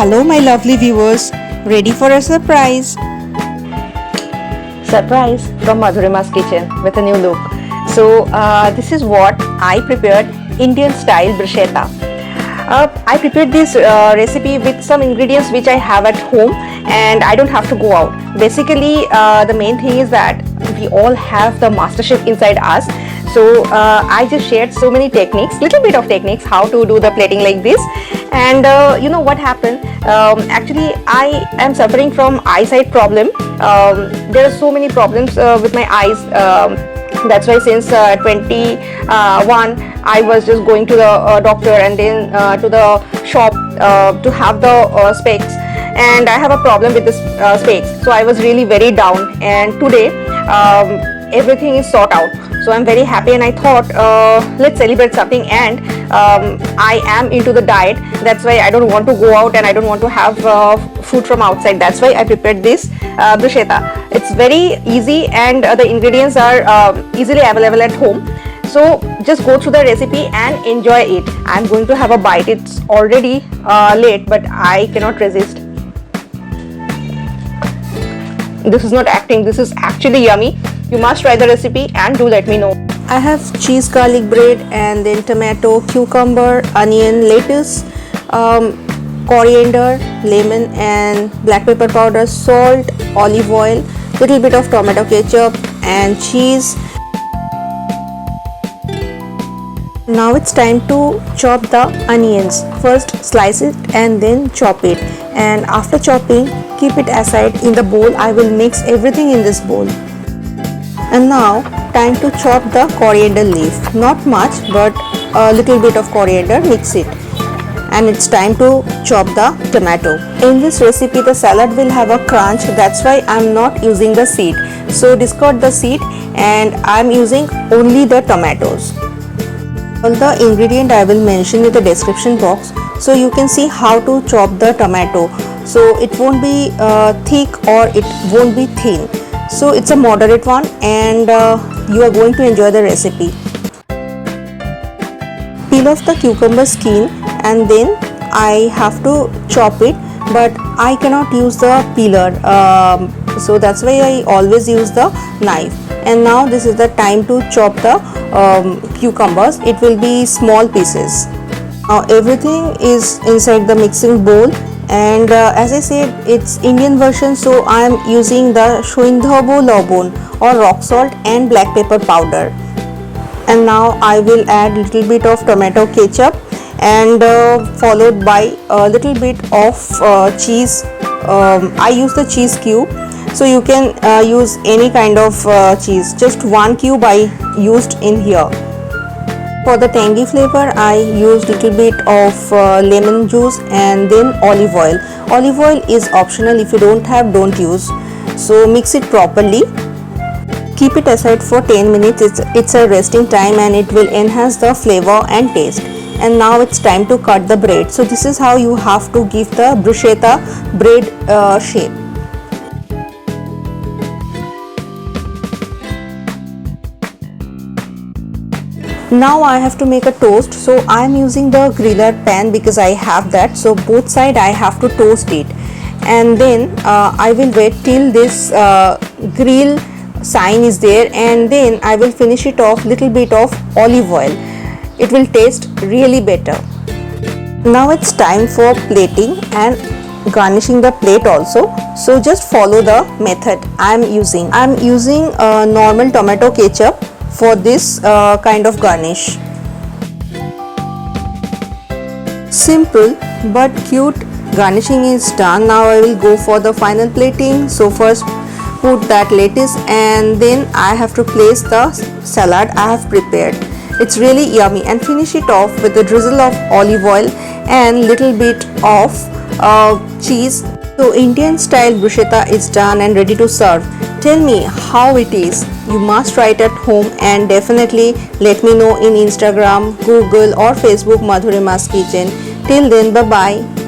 Hello my lovely viewers, ready for a surprise? Surprise from Madhurima's kitchen with a new look. So this is what I prepared, Indian style bruschetta. I prepared this recipe with some ingredients which I have at home and I don't have to go out. Basically the main thing is that we all have the master chef inside us. So I just shared so many techniques, little bit of techniques how to do the plating like this. And you know what happened, actually I am suffering from eyesight problem. There are so many problems with my eyes. That's why since 21 I was just going to the doctor and then to the shop to have the specs, and I have a problem with the specs. So I was really very down, and today everything is sorted out. So I'm very happy, and I thought let's celebrate something. And I am into the diet. That's why I don't want to go out and I don't want to have food from outside. That's why I prepared this bruschetta. It's very easy and the ingredients are easily available at home. So just go through the recipe and enjoy it. I'm going to have a bite. It's already late, but I cannot resist. This is not acting. This is actually yummy. You must try the recipe and do let me know. I have cheese garlic bread and then tomato, cucumber, onion, lettuce, coriander, lemon and black pepper powder, salt, olive oil, little bit of tomato ketchup and cheese. Now it's time to chop the onions. First slice it and then chop it, and after chopping keep it aside in the bowl. I will mix everything in this bowl. And now time to chop the coriander leaf. Not much, but a little bit of coriander, mix it. And it's time to chop the tomato. In this recipe the salad will have a crunch, that's why I'm not using the seed. So discard the seed and I'm using only the tomatoes. All the ingredient I will mention in the description box, so you can see how to chop the tomato. So it won't be thick or it won't be thin. So it's a moderate one, and you are going to enjoy the recipe. Peel off the cucumber skin and then I have to chop it, but I cannot use the peeler. So that's why I always use the knife. And now this is the time to chop the cucumbers. It will be small pieces. Now everything is inside the mixing bowl. And as I said, it's Indian version, so I am using the Shoindhabo lobon or rock salt and black pepper powder. And now I will add little bit of tomato ketchup and followed by a little bit of cheese. I use the cheese cube, so you can use any kind of cheese. Just 1 cube I used in here. For the tangy flavor, I used little bit of lemon juice and then olive oil. Olive oil is optional. If you don't have, don't use. So mix it properly. Keep it aside for 10 minutes. It's a resting time and it will enhance the flavor and taste. And now it's time to cut the bread. So this is how you have to give the bruschetta bread shape. Now I have to make a toast, so I am using the griller pan because I have that. So both side I have to toast it, and then I will wait till this grill sign is there, and then I will finish it off little bit of olive oil. It will taste really better. Now it's time for plating and garnishing the plate also. So just follow the method I am using. I am using normal tomato ketchup for this kind of garnish. Simple but cute garnishing is done. Now I will go for the final plating. So first put that lettuce and then I have to place the salad I have prepared. It's really yummy, and finish it off with a drizzle of olive oil and little bit of cheese. So Indian style bruschetta is done and ready to serve. Tell me how it is. You must try it at home and definitely let me know in Instagram, Google or Facebook Madhurima's Kitchen. Till then, bye bye.